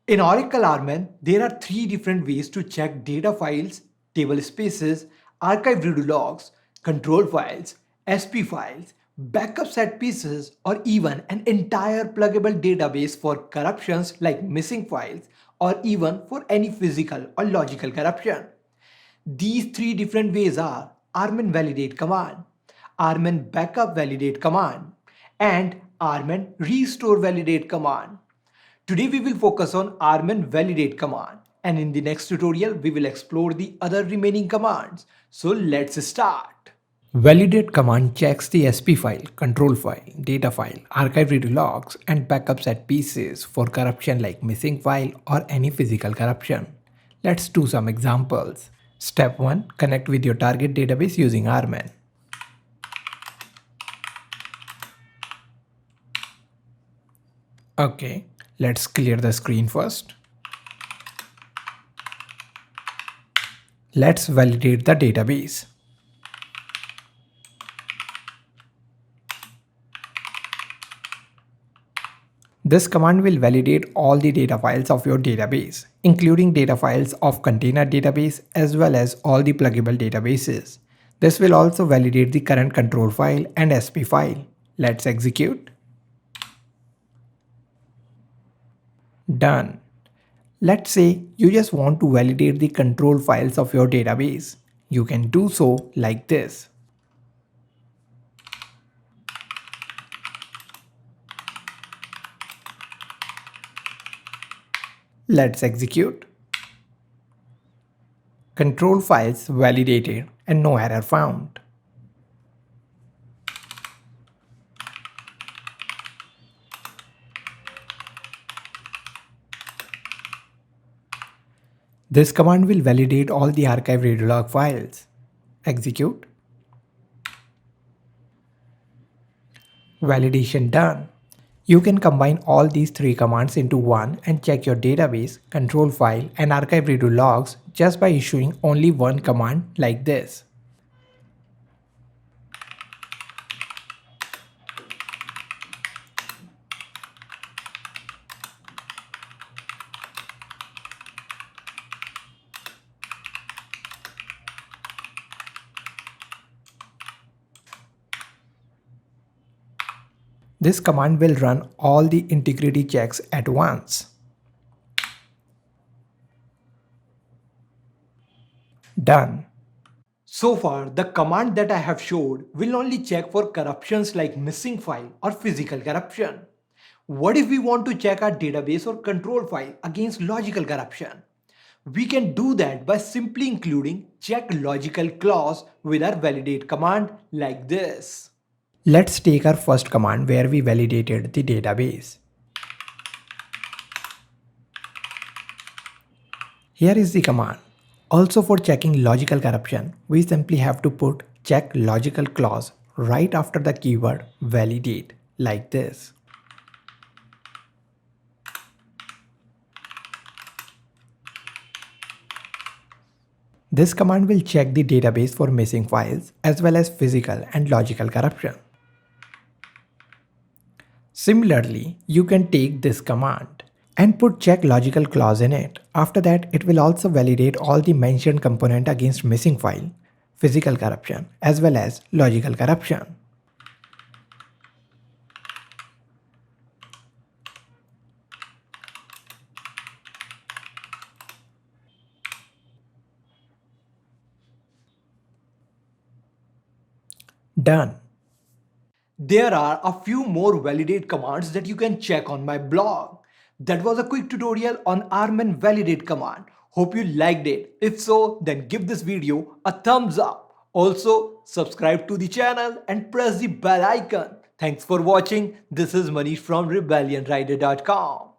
In Oracle RMAN, there are three different ways to check data files, table spaces, archive redo logs, control files, SP files, backup set pieces, or even an entire pluggable database for corruptions like missing files or even for any physical or logical corruption. These three different ways are RMAN validate command, RMAN backup validate command, and RMAN restore validate command. Today we will focus on RMAN validate command, and in the next tutorial we will explore the other remaining commands. So let's start. Validate command checks the SP file, control file, data file, archive redo logs, and backup set pieces for corruption like missing file or any physical corruption. Let's do some examples. Step 1. Connect with your target database using RMAN. Okay, let's clear the screen first. Let's validate the database. This command will validate all the data files of your database, including data files of container database as well as all the pluggable databases. This will also validate the current control file and SP file. Let's execute. Done. Let's say you just want to validate the control files of your database. You can do so like this. Let's execute. Control files validated and no error found. This command will validate all the archive redo log files. Execute. Validation done. You can combine all these three commands into one and check your database, control file, and archive redo logs just by issuing only one command like this. This command will run all the integrity checks at once. Done. So far, the command that I have showed will only check for corruptions like missing file or physical corruption. What if we want to check our database or control file against logical corruption? We can do that by simply including check logical clause with our validate command like this. Let's take our first command where we validated the database. Here is the command. Also for checking logical corruption, we simply have to put check logical clause right after the keyword validate like this. This command will check the database for missing files as well as physical and logical corruption. Similarly, you can take this command and put check logical clause in it. After that, it will also validate all the mentioned component against missing file, physical corruption, as well as logical corruption. Done. There are a few more validate commands that you can check on my blog. That was a quick tutorial on RMAN validate command. Hope you liked it. If so, then give this video a thumbs up. Also, subscribe to the channel and press the bell icon. Thanks for watching. This is Manish from rebellionrider.com.